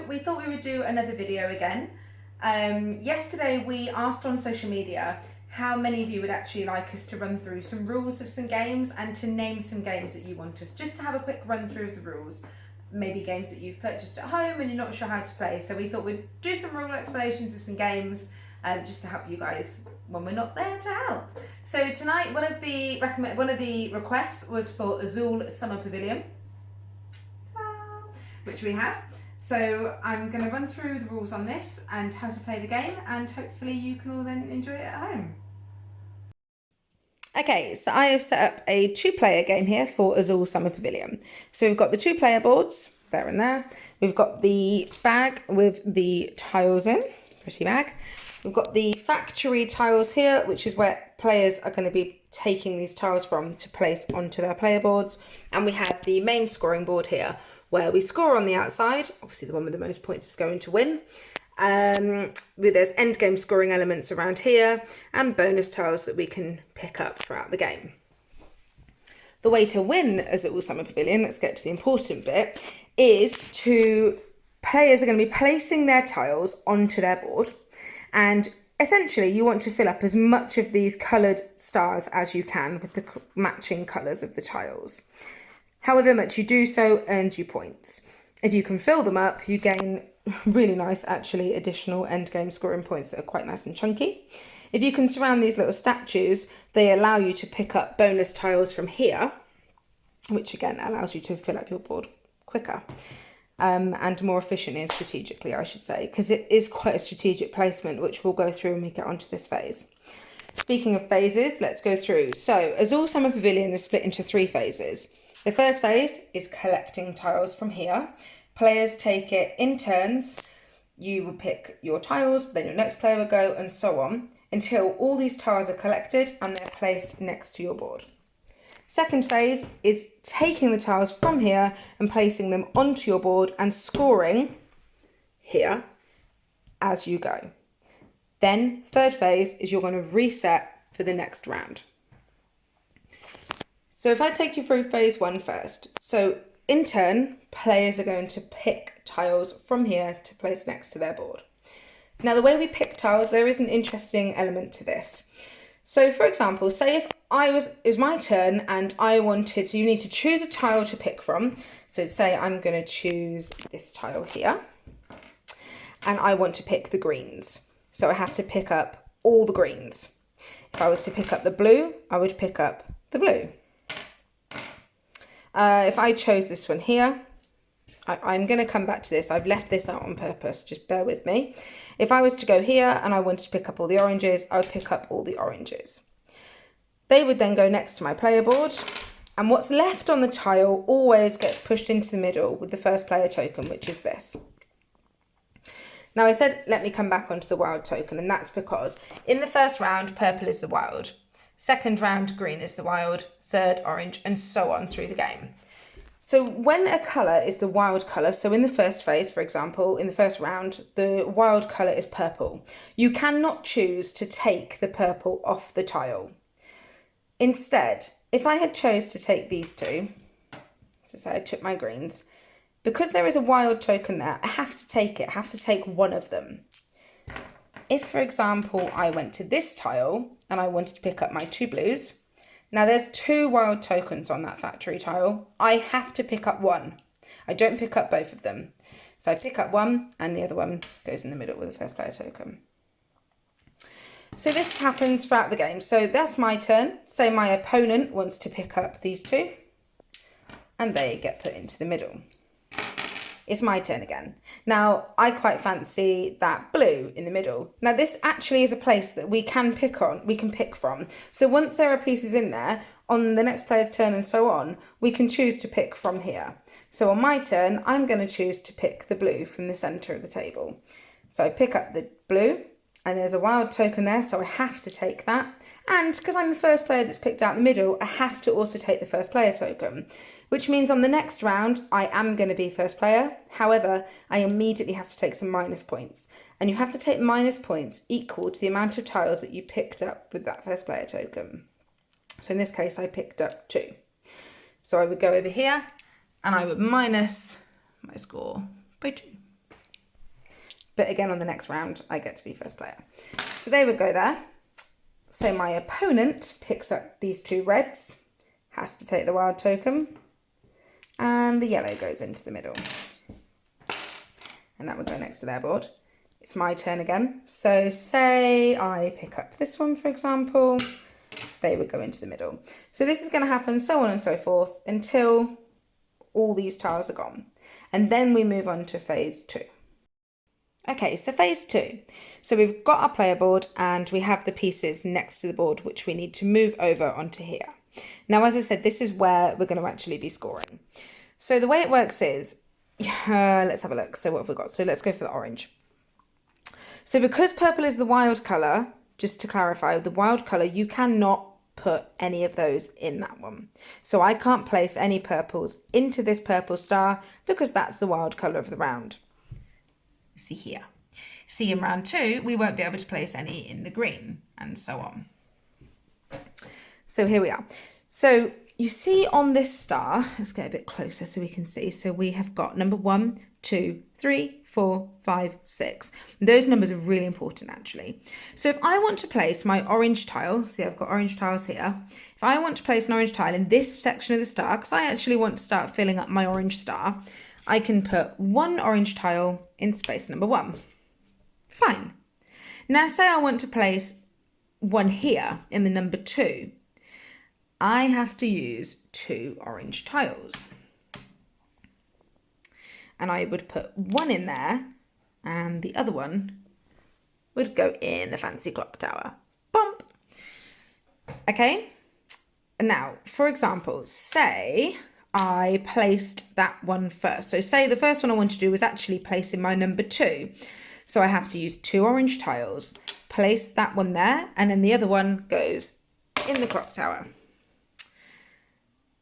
we thought we would do another video again. Yesterday we asked on social media how many of you would actually like us to run through some rules of some games and to name some games that you want us just to have a quick run through of the rules. Maybe games that you've purchased at home and you're not sure how to play. So we thought we'd do some rule explanations of some games just to help you guys when we're not there to help. So tonight one of the requests was for Azul Summer Pavilion, which we have. So I'm going to run through the rules on this and how to play the game, and hopefully you can all then enjoy it at home. Okay, so I have set up a 2-player game here for Azul Summer Pavilion. So we've got the 2-player boards, there and there. We've got the bag with the tiles in, pretty bag. We've got the factory tiles here, which is where players are going to be taking these tiles from to place onto their player boards. And we have the main scoring board here, where we score on the outside. Obviously the one with the most points is going to win. There's end game scoring elements around here and bonus tiles that we can pick up throughout the game. The way to win Azul Summer Pavilion, let's get to the important bit, is players are going to be placing their tiles onto their board, and essentially you want to fill up as much of these coloured stars as you can with the matching colours of the tiles. However much you do so earns you points. If you can fill them up, you gain really nice, actually, additional endgame scoring points that are quite nice and chunky. If you can surround these little statues, they allow you to pick up bonus tiles from here, which again allows you to fill up your board quicker and more efficiently and strategically, I should say, because it is quite a strategic placement, which we'll go through when we get onto this phase. Speaking of phases, let's go through. So Azul Summer Pavilion is split into 3 phases. The first phase is collecting tiles from here. Players take it in turns. You would pick your tiles, then your next player would go, and so on, until all these tiles are collected and they're placed next to your board. Second phase is taking the tiles from here and placing them onto your board and scoring here as you go. Then third phase is you're going to reset for the next round. So if I take you through phase 1 first. So in turn, players are going to pick tiles from here to place next to their board. Now the way we pick tiles, there is an interesting element to this. So for example, say if it was my turn and I wanted, so you need to choose a tile to pick from. So say I'm going to choose this tile here and I want to pick the greens. So I have to pick up all the greens. If I was to pick up the blue, I would pick up the blue. If I chose this one here, I'm going to come back to this. I've left this out on purpose, just bear with me. If I was to go here and I wanted to pick up all the oranges, I would pick up all the oranges. They would then go next to my player board, and what's left on the tile always gets pushed into the middle with the first player token, which is this. Now I said, let me come back onto the wild token, and that's because in the first round, purple is the wild. Second round, green is the wild. Third, orange, and so on through the game. So when a colour is the wild colour, so in the first phase, for example, in the first round, the wild colour is purple. You cannot choose to take the purple off the tile. Instead, if I had chose to take these two, so say I took my greens, because there is a wild token there, I have to take it, I have to take one of them. If, for example, I went to this tile and I wanted to pick up my 2 blues, now there's 2 wild tokens on that factory tile. I have to pick up one. I don't pick up both of them. So I pick up one and the other one goes in the middle with the first player token. So this happens throughout the game. So that's my turn. Say my opponent wants to pick up these 2 and they get put into the middle. It's my turn again. Now, I quite fancy that blue in the middle. Now, this actually is a place that we can pick from. So once there are pieces in there, on the next player's turn and so on, we can choose to pick from here. So on my turn, I'm going to choose to pick the blue from the centre of the table. So I pick up the blue, and there's a wild token there, so I have to take that. And because I'm the first player that's picked out the middle, I have to also take the first player token, which means on the next round, I am going to be first player. However, I immediately have to take some minus points. And you have to take minus points equal to the amount of tiles that you picked up with that first player token. So in this case, I picked up 2. So I would go over here and I would minus my score by 2. But again, on the next round, I get to be first player. So they would go there. So my opponent picks up these 2 reds, has to take the wild token, and the yellow goes into the middle. And that would go next to their board. It's my turn again. So say I pick up this one, for example, they would go into the middle. So this is going to happen so on and so forth until all these tiles are gone. And then we move on to phase 2. Okay, so phase 2. So we've got our player board and we have the pieces next to the board, which we need to move over onto here. Now, as I said, this is where we're going to actually be scoring. So the way it works is, let's have a look. So what have we got? So let's go for the orange. So because purple is the wild colour, just to clarify, the wild colour, you cannot put any of those in that one. So I can't place any purples into this purple star because that's the wild colour of the round. See here. See, in round 2, we won't be able to place any in the green and so on. So here we are. So you see on this star, let's get a bit closer so we can see. So we have got number 1, 2, 3, 4, 5, 6. Those numbers are really important actually. So if I want to place my orange tile, see I've got orange tiles here. If I want to place an orange tile in this section of the star, because I actually want to start filling up my orange star, I can put 1 orange tile in space number 1. Fine. Now say I want to place 1 here in the number 2. I have to use 2 orange tiles. And I would put 1 in there and the other one would go in the fancy clock tower. Bump. Okay. Now, for example, say I placed that one first. So say the first one I want to do was actually place in my number 2. So I have to use 2 orange tiles, place that one there, and then the other one goes in the clock tower.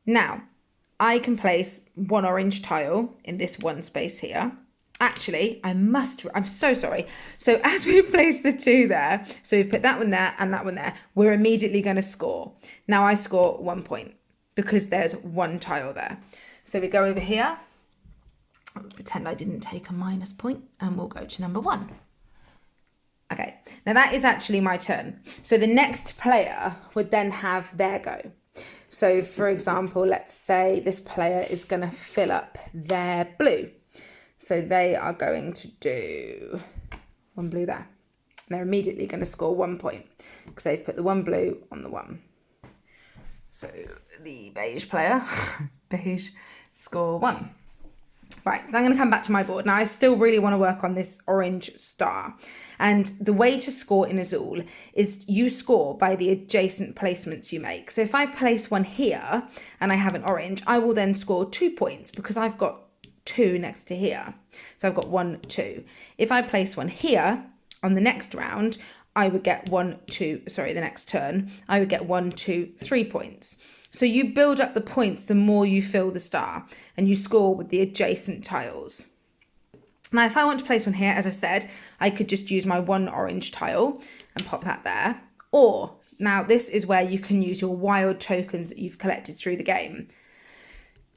Now, I can place 1 orange tile in this one space here. Actually, I'm so sorry. So as we place the 2 there, so we've put that one there and that one there, we're immediately going to score. Now I score 1 point because there's 1 tile there. So we go over here, pretend I didn't take a minus point, and we'll go to number 1. Okay, now that is actually my turn. So the next player would then have their go. So for example, let's say this player is going to fill up their blue. So they are going to do 1 blue there. They're immediately going to score 1 point because they've put the 1 blue on the 1. So the beige player, beige, score 1. Right, so I'm going to come back to my board. Now I still really want to work on this orange star. And the way to score in Azul is you score by the adjacent placements you make. So if I place 1 here and I have an orange, I will then score 2 points because I've got 2 next to here. So I've got 1, 2. If I place 1 here on the next round, I would get the next turn, I would get 1, 2, 3 points. So you build up the points the more you fill the star and you score with the adjacent tiles. Now, if I want to place 1 here, as I said, I could just use my 1 orange tile and pop that there. Or, now this is where you can use your wild tokens that you've collected through the game.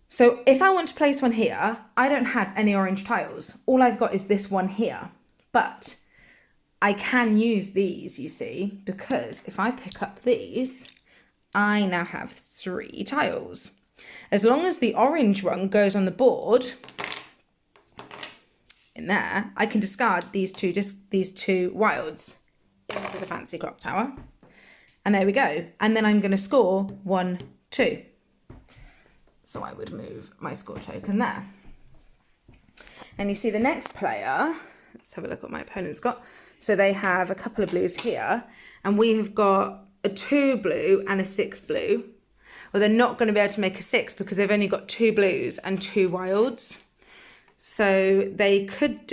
So if I want to place 1 here, I don't have any orange tiles. All I've got is this 1 here. But I can use these, you see, because if I pick up these, I now have 3 tiles. As long as the orange one goes on the board, in there, I can discard these two wilds into the fancy clock tower. And there we go. And then I'm going to score 1, 2. So I would move my score token there. And you see the next player, let's have a look what my opponent's got. So they have a couple of blues here, and we have got a 2 blue and a 6 blue. Well, they're not going to be able to make a 6 because they've only got 2 blues and 2 wilds. So they could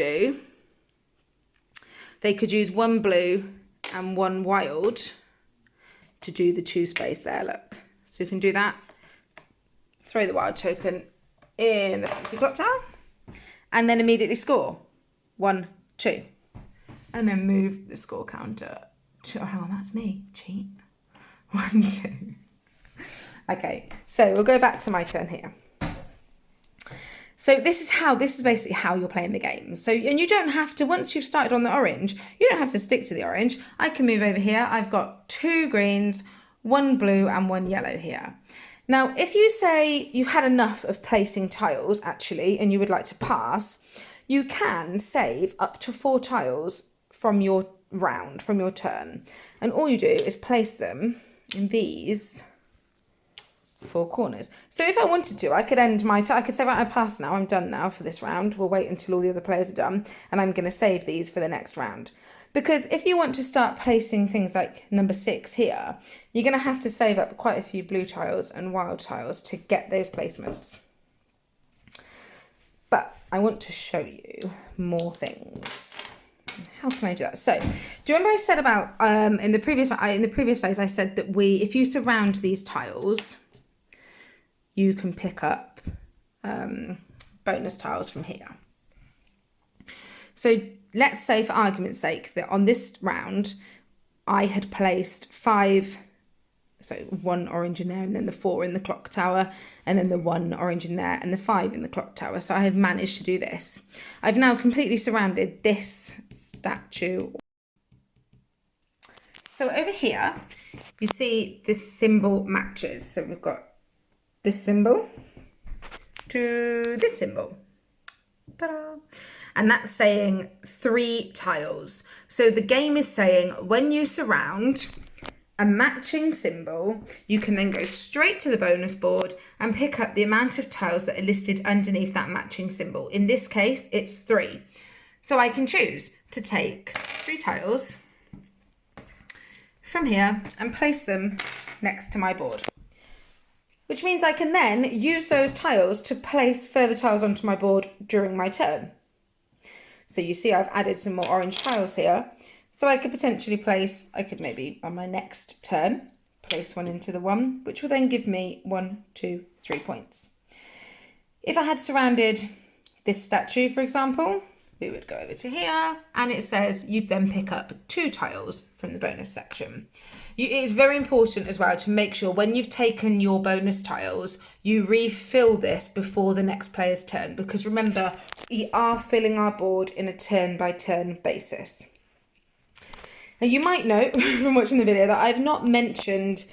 use 1 blue and 1 wild to do the 2 space there, look. So you can do that, throw the wild token in the fancy clock tower, and then immediately score 1, 2. And then move the score counter to, oh, hang on, that's me, cheat. 1, 2. Okay, so we'll go back to my turn here. So this is basically how you're playing the game. So, and you don't have to, once you've started on the orange, you don't have to stick to the orange. I can move over here. I've got 2 greens, 1 blue and 1 yellow here. Now, if you say you've had enough of placing tiles actually, and you would like to pass, you can save up to 4 tiles from your round, from your turn. And all you do is place them in these 4 corners. So if I wanted to, I could end my I could say, right, I passed now, I'm done now for this round. We'll wait until all the other players are done, and I'm going to save these for the next round. Because if you want to start placing things like number 6 here, you're going to have to save up quite a few blue tiles and wild tiles to get those placements. But I want to show you more things. How can I do that? So, do you remember I said about in the previous phase I said that if you surround these tiles, you can pick up bonus tiles from here. So let's say, for argument's sake, that on this round I had placed 5, so 1 orange in there, and then the 4 in the clock tower, and then the 1 orange in there, and the 5 in the clock tower. So I had managed to do this. I've now completely surrounded this statue. So over here, you see this symbol matches. So we've got this symbol to this symbol. Ta-da! And that's saying 3 tiles. So the game is saying when you surround a matching symbol, you can then go straight to the bonus board and pick up the amount of tiles that are listed underneath that matching symbol. In this case, it's 3. So I can choose to take 3 tiles from here and place them next to my board, which means I can then use those tiles to place further tiles onto my board during my turn. So you see I've added some more orange tiles here. So I could potentially I could maybe on my next turn, place 1 into the 1, which will then give me 1, 2, 3 points. If I had surrounded this statue, for example, we would go over to here and it says you then pick up 2 tiles from the bonus section. It is very important as well to make sure when you've taken your bonus tiles, you refill this before the next player's turn, because remember, we are filling our board in a turn by turn basis. Now you might note from watching the video that I've not mentioned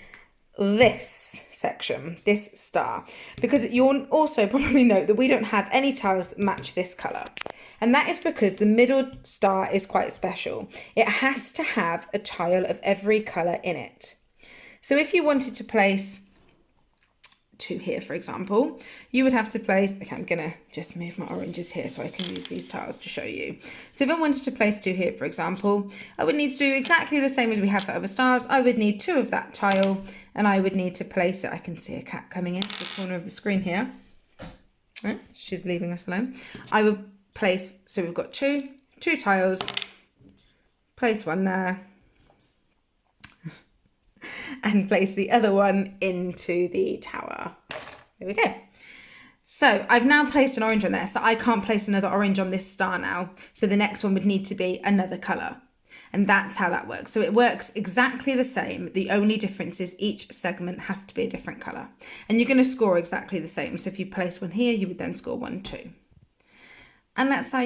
this section, this star, because you'll also probably note that we don't have any tiles that match this colour. And that is because the middle star is quite special. It has to have a tile of every colour in it. So if you wanted to place 2 here, for example, you would have to place, okay, I'm going to just move my oranges here so I can use these tiles to show you. So if I wanted to place 2 here, for example, I would need to do exactly the same as we have for other stars. I would need 2 of that tile and I would need to place it. I can see a cat coming into the corner of the screen here. Oh, she's leaving us alone. I would place, so we've got 2 tiles, place 1 there, and place the other one into the tower. There we go. So I've now placed an orange on there, so I can't place another orange on this star now. So the next one would need to be another colour. And that's how that works. So it works exactly the same. The only difference is each segment has to be a different colour. And you're going to score exactly the same. So if you place 1 here, you would then score 1, 2. And that's how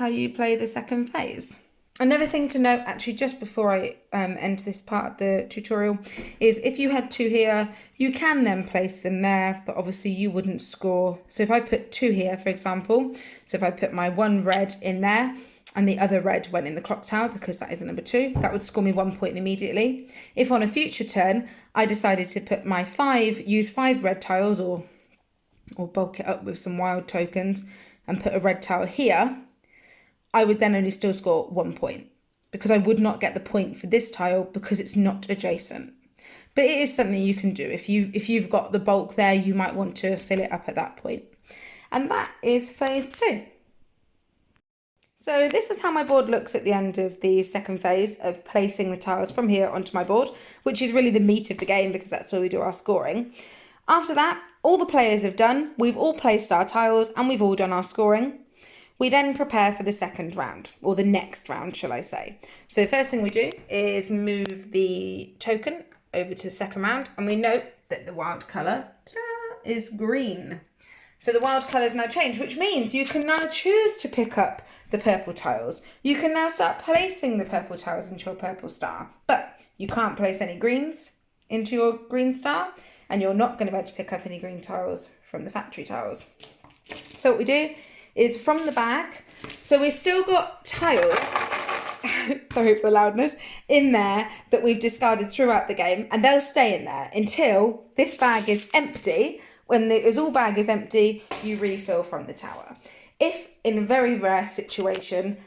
you play the second phase. Another thing to note, actually, just before I end this part of the tutorial, is if you had 2 here, you can then place them there, but obviously you wouldn't score. So if I put 2 here, for example, so if I put my 1 red in there and the other red went in the clock tower, because that is a number 2, that would score me 1 point immediately. If on a future turn, I decided to put my use 5 red tiles or bulk it up with some wild tokens and put a red tile here, I would then only still score 1 point, because I would not get the point for this tile because it's not adjacent. But it is something you can do. If you've got the bulk there, you might want to fill it up at that point. And that is phase 2. So this is how my board looks at the end of the second phase of placing the tiles from here onto my board, which is really the meat of the game because that's where we do our scoring. After that, all the players have done. We've all placed our tiles and we've all done our scoring. We then prepare for the second round, or the next round, shall I say. So the first thing we do is move the token over to the second round, and we note that the wild colour is green. So the wild colours now change, which means you can now choose to pick up the purple tiles. You can now start placing the purple tiles into your purple star, but you can't place any greens into your green star, and you're not going to be able to pick up any green tiles from the factory tiles. So what we do is from the bag, so we've still got tiles, sorry for the loudness, in there that we've discarded throughout the game, and they'll stay in there until this bag is empty. When the Azul bag is empty, you refill from the tower. If in a very rare situation,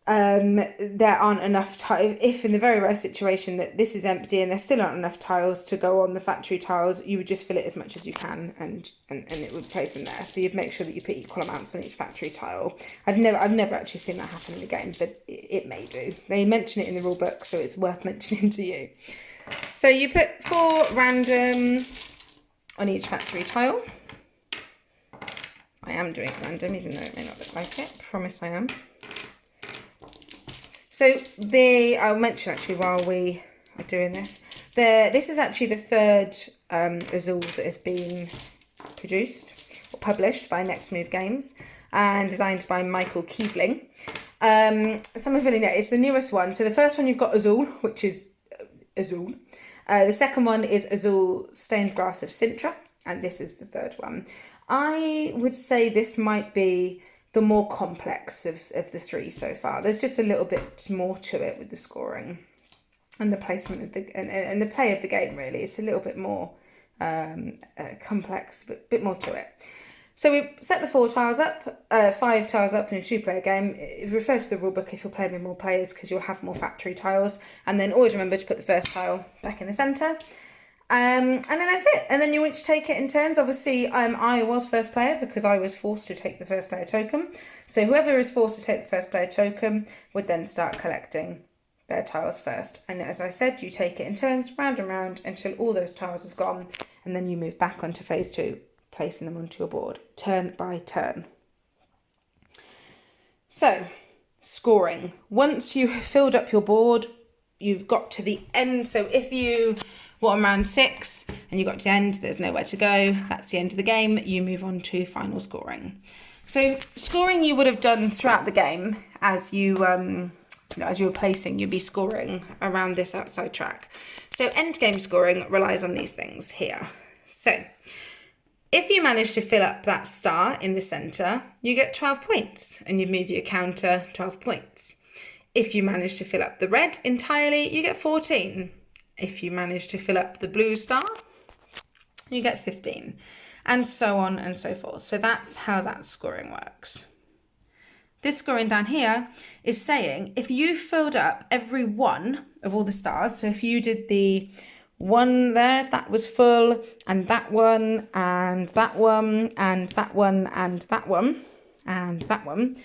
there aren't enough tiles, if in the very rare situation that this is empty and there still aren't enough tiles to go on the factory tiles, you would just fill it as much as you can and it would play from there. So you'd make sure that you put equal amounts on each factory tile. I've never actually seen that happen in the game, but it may do. They mention it in the rule book, so it's worth mentioning to you. So you put 4 random on each factory tile. I am doing it random, even though it may not look like it. Promise I am. So I'll mention actually while we are doing this, this is actually the 3rd Azul that has been produced or published by Next Move Games and designed by Michael Kiesling. Summer Pavilion, it's the newest one. So the first one you've got Azul, which is Azul. The second one is Azul Stained Glass of Sintra, and this is the 3rd one. I would say this might be the more complex of the 3 so far. There's just a little bit more to it with the scoring and the placement of and the play of the game, really. It's a little bit more complex, but a bit more to it. So we set the 4 tiles up, 5 tiles up in a 2-player game. Refer to the rulebook if you're playing with more players, because you'll have more factory tiles. And then always remember to put the first tile back in the centre. And then that's it. And then you want to take it in turns. Obviously, I was first player because I was forced to take the first player token. So whoever is forced to take the first player token would then start collecting their tiles first. And as I said, you take it in turns, round and round, until all those tiles have gone. And then you move back onto phase 2, placing them onto your board, turn by turn. So, scoring. Once you have filled up your board, you've got to the end. So if you were on round 6 and you got to the end, there's nowhere to go, that's the end of the game, you move on to final scoring. So scoring you would have done throughout the game as you as you were placing, you'd be scoring around this outside track. So end game scoring relies on these things here. So if you manage to fill up that star in the centre, you get 12 points and you move your counter 12 points. If you manage to fill up the red entirely, you get 14. If you manage to fill up the blue star, you get 15, and so on and so forth. So that's how that scoring works. This scoring down here is saying if you filled up every one of all the stars, so if you did the one there, if that was full, and that one, and that one, and that one, and that one, and that one,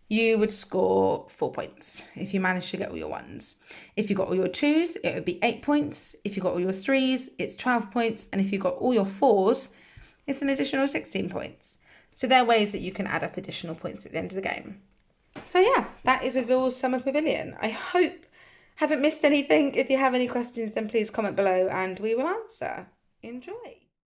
you would score 4 points if you managed to get all your 1s. If you got all your 2s, it would be 8 points. If you got all your 3s, it's 12 points. And if you got all your 4s, it's an additional 16 points. So there are ways that you can add up additional points at the end of the game. So yeah, that is Azul Summer Pavilion. I hope I haven't missed anything. If you have any questions, then please comment below and we will answer. Enjoy.